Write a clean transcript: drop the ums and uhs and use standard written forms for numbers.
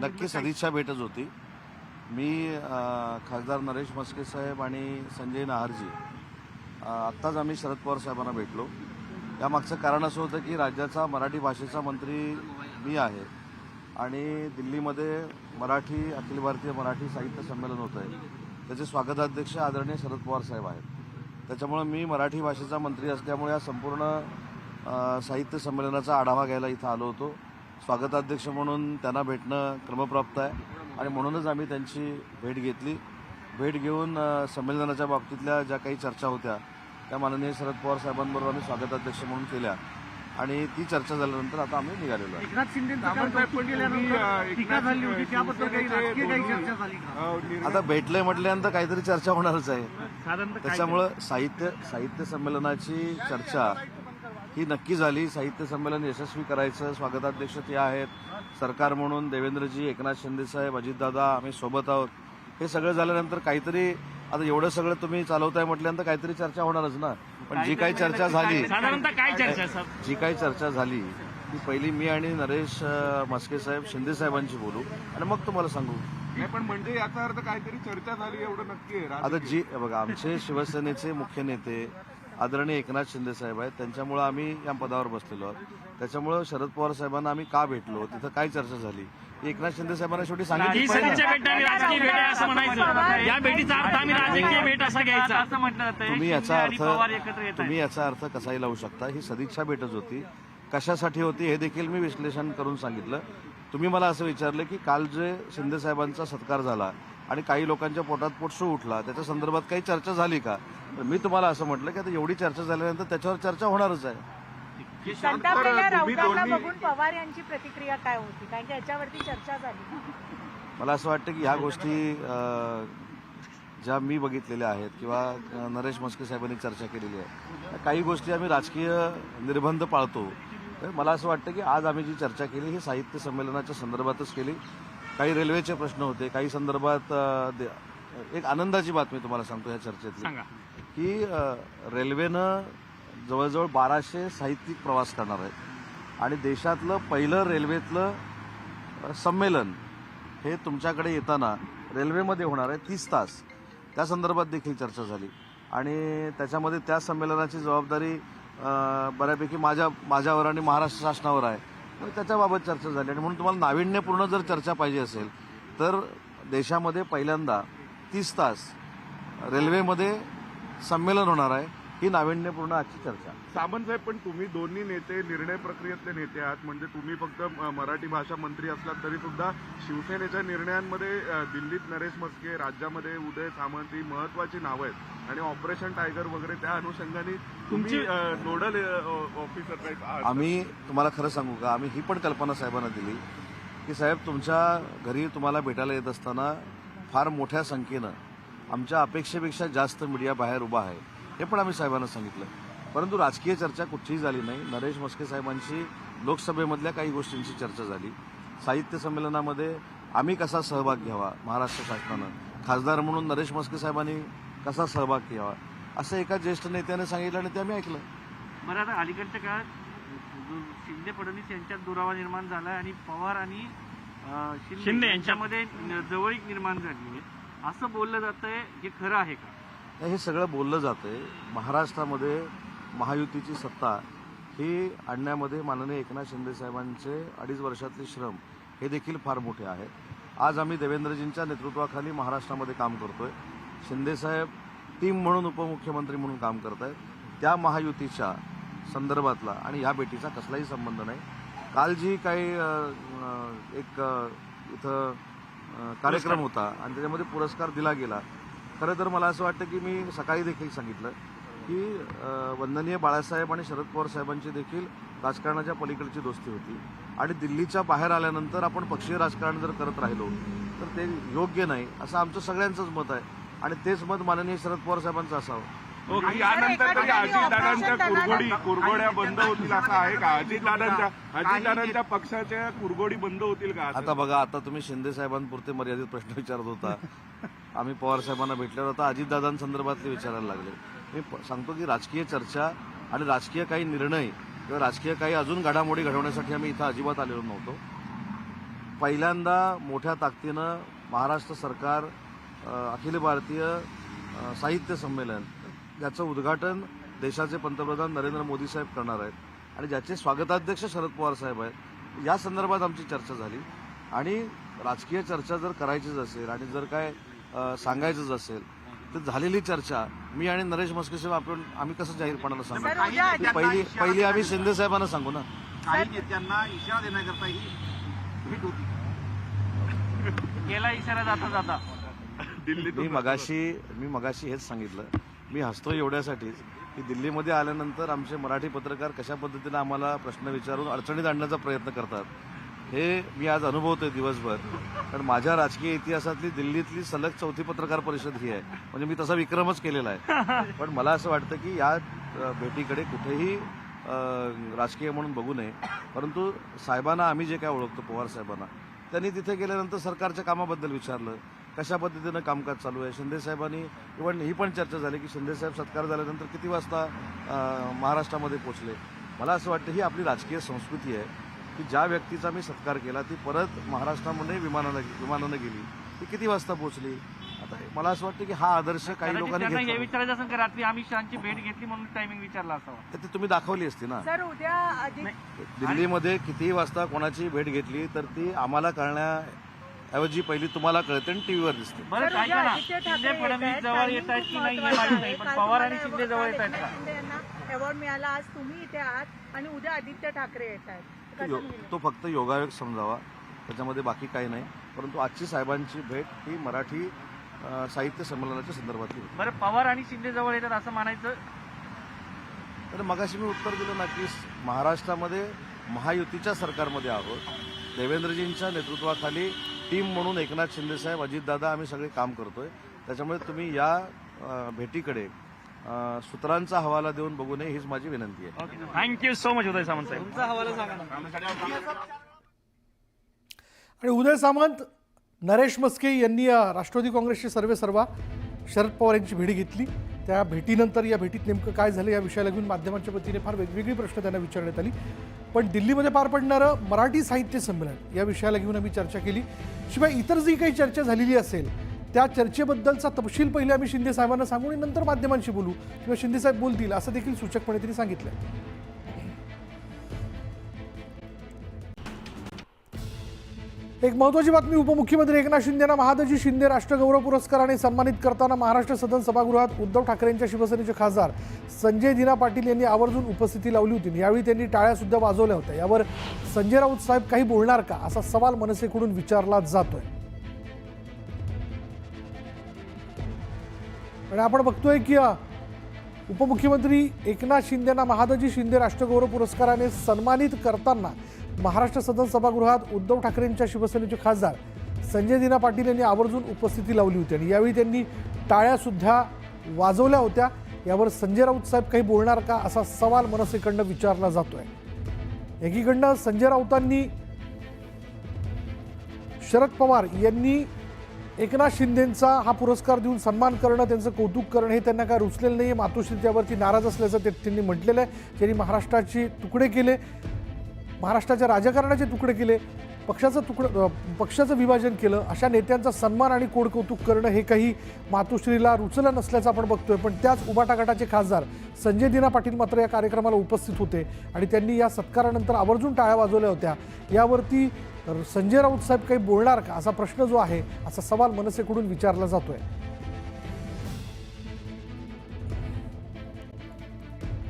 नक्की सदिच्छा भेटच होती. मी खासदार नरेश म्हस्के साहेब आणि संजय नाहरजी आत्ताच आम्ही शरद पवार साहेबांना भेटलो. यामागचं कारण असं होतं की राज्याचा मराठी भाषेचा मंत्री मी आहे आणि दिल्लीमध्ये अखिल भारतीय मराठी साहित्य संमेलन होतं आहे. त्याचे स्वागताध्यक्ष आदरणीय शरद पवार साहेब आहेत. त्याच्यामुळे मी मराठी भाषेचा मंत्री असल्यामुळे या संपूर्ण साहित्य संमेलनाचा आढावा घ्यायला इथं आलो होतो. स्वागताध्यक्ष म्हणून त्यांना भेटणं क्रमप्राप्त आहे आणि म्हणूनच आम्ही त्यांची भेट घेतली. भेट घेऊन संमेलनाच्या बाबतीतल्या ज्या काही चर्चा होत्या त्या माननीय शरद पवार साहेबांबरोबर आम्ही स्वागताध्यक्ष म्हणून केल्या आणि ती चर्चा झाल्यानंतर आता आम्ही निघालेलो आहे. आता भेटलंय म्हटल्यानंतर काहीतरी चर्चा होणारच आहे. त्याच्यामुळं साहित्य संमेलनाची चर्चा ही नक्की झाली. साहित्य संमेलन यशस्वी करायचं स्वागताध्यक्ष ते आहेत. सरकार म्हणून देवेंद्रजी, एकनाथ शिंदे साहेब, अजितदादा आम्ही सोबत आहोत. हे सगळं झाल्यानंतर काहीतरी आता एवढं सगळं तुम्ही चालवताय म्हटल्यानंतर काहीतरी चर्चा होणारच ना. पण जी काही चर्चा झाली ती पहिली मी आणि नरेश म्हस्के साहेब, शिंदे साहेबांची बोलू आणि मग तुम्हाला सांगू. पण म्हणजे याचा अर्थ काहीतरी चर्चा झाली एवढं नक्की आहे. आता बघा, आमचे शिवसेनेचे मुख्य नेते आदरणीय एकनाथ शिंदे साहेब आहेत, त्यांच्यामुळे आम्ही या पदावर बसलेलो आहोत. त्याच्यामुळे शरद पवार साहेबांना आम्ही का भेटलो, तिथं काय चर्चा झाली, एकनाथ शिंदे साहेबांना शेवटी सांगितलं. तुम्ही याचा अर्थ कसाही लावू शकता. ही सदिच्छा भेटच होती. कशासाठी होती हे देखील मी विश्लेषण करून सांगितलं. तुम्ही मला असं विचारलं की काल जे शिंदे साहेबांचा सत्कार झाला आणि काही लोकांच्या पोटात पोटसू उठला त्याच्या संदर्भात काही चर्चा झाली का. तर मी तुम्हाला असं म्हटलं की आता एवढी चर्चा झाल्यानंतर त्याच्यावर चर्चा होणारच आहे. बघून पवार यांची प्रतिक्रिया काय होती, कारण की याच्यावरती चर्चा झाली. मला असं वाटतं की ह्या गोष्टी ज्या मी बघितलेल्या आहेत किंवा नरेश म्हस्के साहेबांनी चर्चा केलेली आहे, काही गोष्टी आम्ही राजकीय निर्बंध पाळतो. तर मला असं वाटतं की आज आम्ही जी चर्चा केली ही साहित्य संमेलनाच्या संदर्भातच केली. काही रेल्वेचे प्रश्न होते, काही संदर्भात एक आनंदाची बातमी तुम्हाला सांगतो या चर्चेतली की रेल्वेनं जवळजवळ 1200 साहित्यिक प्रवास करणार आहेत आणि देशातलं पहिलं रेल्वेतलं संमेलन हे तुमच्याकडे येताना रेल्वेमध्ये होणार आहे 30 तास. त्या संदर्भात देखील चर्चा झाली आणि त्याच्यामध्ये त्या संमेलनाची जबाबदारी बऱ्यापैकी माझ्यावर आणि महाराष्ट्र शासनावर आहे. मग त्याच्याबाबत चर्चा झाली आणि म्हणून तुम्हाला नाविन्यपूर्ण जर चर्चा पाहिजे असेल तर देशामध्ये पहिल्यांदा 30 तास रेल्वेमध्ये संमेलन होणार आहे. ही नाविन्यपूर्ण आजची चर्चा. सामंत साहेब, पण तुम्ही दोन्ही नेते निर्णय प्रक्रियेतले नेते आहात. म्हणजे तुम्ही फक्त मराठी भाषा मंत्री असलात तरी सुद्धा शिवसेनेच्या निर्णयांमध्ये दिल्लीत नरेश म्हस्के, राज्यामध्ये उदय सामंत ही महत्वाची नावं आहेत आणि ऑपरेशन टायगर वगैरे त्या अनुषंगाने तुमची नोडल ऑफिसर आहेत. आम्ही तुम्हाला खरं सांगू का, आम्ही ही पण कल्पना साहेबांना दिली की साहेब तुमच्या घरी तुम्हाला भेटायला येत असताना फार मोठ्या संख्येनं आमच्या अपेक्षेपेक्षा जास्त मीडिया बाहेर उभा आहे, हे पण आम्ही साहेबांना सांगितलं. परंतु राजकीय चर्चा कुठचीही झाली नाही. नरेश म्हस्के साहेबांशी लोकसभेमधल्या काही गोष्टींची चर्चा झाली. साहित्य संमेलनामध्ये आम्ही कसा सहभाग घ्यावा, महाराष्ट्र शासनानं खासदार म्हणून नरेश म्हस्के साहेबांनी कसा सहभाग घ्यावा असं एका ज्येष्ठ नेत्याने सांगितलं आणि ते आम्ही ऐकलं. बरं, आता अलीकडच्या काळात शिंदे फडणवीस यांच्यात दुरावा निर्माण झाला आणि पवार आणि शिंदे यांच्यामध्ये जवळीक निर्माण झाली आहे असं बोललं जातंय. हे खरं आहे का? हे सगळं बोललं जातंय. महाराष्ट्रामध्ये महायुतीची सत्ता ही आणण्यामध्ये माननीय एकनाथ शिंदे साहेबांचे 2.5 वर्षातले श्रम हे देखील फार मोठे आहेत. आज आम्ही देवेंद्रजींच्या नेतृत्वाखाली महाराष्ट्रामध्ये काम करतोय. शिंदेसाहेब टीम म्हणून उपमुख्यमंत्री म्हणून काम करत आहेत. त्या महायुतीच्या संदर्भातला आणि या भेटीचा कसलाही संबंध नाही. काल जी काही एक इथं कार्यक्रम होता आणि त्याच्यामध्ये पुरस्कार दिला गेला. खरं तर मला असं वाटतं की मी सकाळी देखील सांगितलं की वंदनीय बाळासाहेब आणि शरद पवार साहेबांची देखील राजकारणाच्या पलीकडची दोस्ती होती आणि दिल्लीच्या बाहेर आल्यानंतर आपण पक्षीय राजकारण जर करत राहिलो तर ते योग्य नाही असं आमचं सगळ्यांचंच मत आहे आणि तेच मत माननीय शरद पवार साहेबांचं असावं. यानंतर तरी अजितदादांच्या कुरघोड्या बंद होतील असं आहे का? अजितदादांच्या पक्षाच्या कुरघोडी बंद होतील का? आता बघा, आता तुम्ही शिंदे साहेबांपुरते मर्यादित प्रश्न विचारत होता. आम्ही पवार साहेबांना भेटल्यावर आता अजितदादांसंदर्भातले विचारायला लागले. मी सांगतो की राजकीय चर्चा आणि राजकीय काही निर्णय किंवा राजकीय काही अजून घडामोडी घडवण्यासाठी आम्ही इथं अजिबात आलेलो नव्हतो. पहिल्यांदा मोठ्या ताकदीनं महाराष्ट्र सरकार अखिल भारतीय साहित्य संमेलन याचं उद्घाटन देशाचे पंतप्रधान नरेंद्र मोदी साहेब करणार आहेत आणि ज्याचे स्वागताध्यक्ष शरद पवार साहेब आहेत. या संदर्भात आमची चर्चा झाली आणि राजकीय चर्चा जर करायचीच असेल आणि जर काय सांगायचंच असेल तर झालेली चर्चा मी आणि नरेश म्हस्के साहेब आम्ही कसं जाहीरपणानं सर, सांगू. उद्या पहिली आम्ही शिंदे साहेबांना सांगू ना. काही नेत्यांना इशारा देण्याकरता ही भेट होती. गेला इशारा जाता जाता मी मगाशी हेच सांगितलं. मी हसतो एवढ्यासाठीच की दिल्लीमध्ये आल्यानंतर आमचे मराठी पत्रकार कशा पद्धतीनं आम्हाला प्रश्न विचारून अडचणीत आणण्याचा प्रयत्न करतात हे मी आज अनुभवतोय दिवसभर. कारण माझ्या राजकीय इतिहासातली दिल्लीतली सलग 4थी पत्रकार परिषद ही आहे. म्हणजे मी तसा विक्रमच केलेला आहे. पण मला असं वाटतं की या भेटीकडे कुठेही राजकीय म्हणून बघू नये. परंतु साहेबांना आम्ही जे काय ओळखतो पवार साहेबांना त्यांनी तिथे गेल्यानंतर सरकारच्या कामाबद्दल विचारलं, कशा पद्धतीनं कामकाज चालू आहे. शिंदे साहेबांनी इव्हन ही पण चर्चा झाली की शिंदे साहेब सत्कार झाल्यानंतर किती वाजता महाराष्ट्रामध्ये पोहोचले. मला असं वाटतं ही आपली राजकीय संस्कृती आहे की ज्या व्यक्तीचा मी सत्कार केला ती परत महाराष्ट्रामध्ये विमानानं गेली, ती किती वाजता पोहोचली. आता मला असं वाटतं की हा आदर्श काही लोकांनी त्यांना हे घेतला. विचारायचं असेल की रात्री अमित शहाची भेट घेतली म्हणून टायमिंग विचारला असावा. तर ती तुम्ही दाखवली असती ना. सर उद्या दिल्लीमध्ये किती वाजता कोणाची भेट घेतली तर ती आम्हाला कळण्याऐवजी पहिली तुम्हाला कळते आणि टीव्हीवर दिसते. बरं सर, काय उद्या ना आदित्य ठाकरे शिंदे फडणवीस येतायत. जवळ येत आहेत की नाही हे माहिती नाही, पण काल पवार आणि तुम्हाला शिंदे जवळ येत आहेत एकनाथ का? शिंदे यांना अवॉर्ड मिळाला, आज तुम्ही इथे आहात आणि उद्या आदित्य ठाकरे येत आहेत. तो फक्त योगायोग समजावा, त्याच्यामध्ये बाकी काही नाही. परंतु आजची साहेबांची भेट ही मराठी साहित्य संमेलनाच्या संदर्भातली होती. बरं पवार आणि शिंदे जवळ येतात असं म्हणायचं. तर मगाशी मी उत्तर दिलं ना की महाराष्ट्रामध्ये महायुतीच्या सरकारमध्ये आहोत. देवेंद्रजींच्या नेतृत्वाखाली टीम म्हणून एकनाथ शिंदे साहेब, अजितदादा आम्ही सगळे काम करतोय. त्याच्यामुळे तुम्ही या भेटीकडे सूत्रांचा हवाला देऊन बघू नये हीच माझी विनंती आहे. Thank you so much Uday Samant साहेब. तुमचा हवाला सांगा ना. आणि उदय सामंत, नरेश म्हस्के यांनी राष्ट्रवादी काँग्रेसचे सर्वेसर्वा शरद पवार यांची भेट घेतली. त्या भेटीनंतर या भेटीत नेमकं काय झालं या विषयाला घेऊन माध्यमांच्या वतीने फार वेगवेगळी प्रश्न त्यांना विचारण्यात आली. पण दिल्लीमध्ये पार पडणारं मराठी साहित्य संमेलन या विषयाला घेऊन आम्ही चर्चा केली. शिवाय इतर जी काही चर्चा झालेली असेल त्या चर्चेबद्दलचा तपशील पहिले आम्ही शिंदे साहेबांना सांगू आणि नंतर माध्यमांशी बोलू किंवा शिंदे साहेब बोलतील असं देखील सूचकपणे त्यांनी सांगितलं. एक महत्त्वाची बातमी. उपमुख्यमंत्री एकनाथ शिंदेंना महादजी शिंदे राष्ट्रगौरव पुरस्काराने सन्मानित करताना महाराष्ट्र सदन सभागृहात उद्धव ठाकरेंच्या शिवसेनेचे खासदार संजय दिना पाटील यांनी आवर्जून उपस्थिती लावली होती. यावेळी त्यांनी टाळ्या सुद्धा वाजवल्या होत्या. यावर संजय राऊत साहेब काही बोलणार का असा सवाल मनसेकडून विचारला जातोय. आणि आपण बघतोय की उपमुख्यमंत्री एकनाथ शिंदेंना महादजी शिंदे राष्ट्रगौरव पुरस्काराने सन्मानित करताना महाराष्ट्र सदन सभागृहात उद्धव ठाकरेंच्या शिवसेनेचे खासदार संजय दिना पाटील यांनी आवर्जून उपस्थिती लावली होती आणि यावेळी त्यांनी टाळ्या सुद्धा वाजवल्या होत्या. यावर संजय राऊत साहेब काही बोलणार का असा सवाल मनसेकडनं विचारला जातोय. एकीकडनं संजय राऊतांनी शरद पवार यांनी एकनाथ शिंदेंचा हा पुरस्कार देऊन सन्मान करणं, त्यांचं कौतुक करणं हे त्यांना काय रुचलेलं नाही. मातोश्री त्यावरती नाराज असल्याचं त्यांनी म्हटलेलं आहे. त्यांनी महाराष्ट्राचे तुकडे केले, महाराष्ट्राच्या राजकारणाचे तुकडे केले, पक्षाचं विभाजन केलं. अशा नेत्यांचा सन्मान आणि कोडकौतुक करणं हे काही मातोश्रीला रुचलं नसल्याचं आपण बघतोय. पण त्याच उबाटा गटाचे खासदार संजय दिना पाटील मात्र या कार्यक्रमाला उपस्थित होते आणि त्यांनी या सत्कारानंतर आवर्जून टाळ्या वाजवल्या होत्या. यावरती संजय राऊत साहेब काही बोलणार का असा प्रश्न जो आहे, असा सवाल मनसेकडून विचारला जातोय.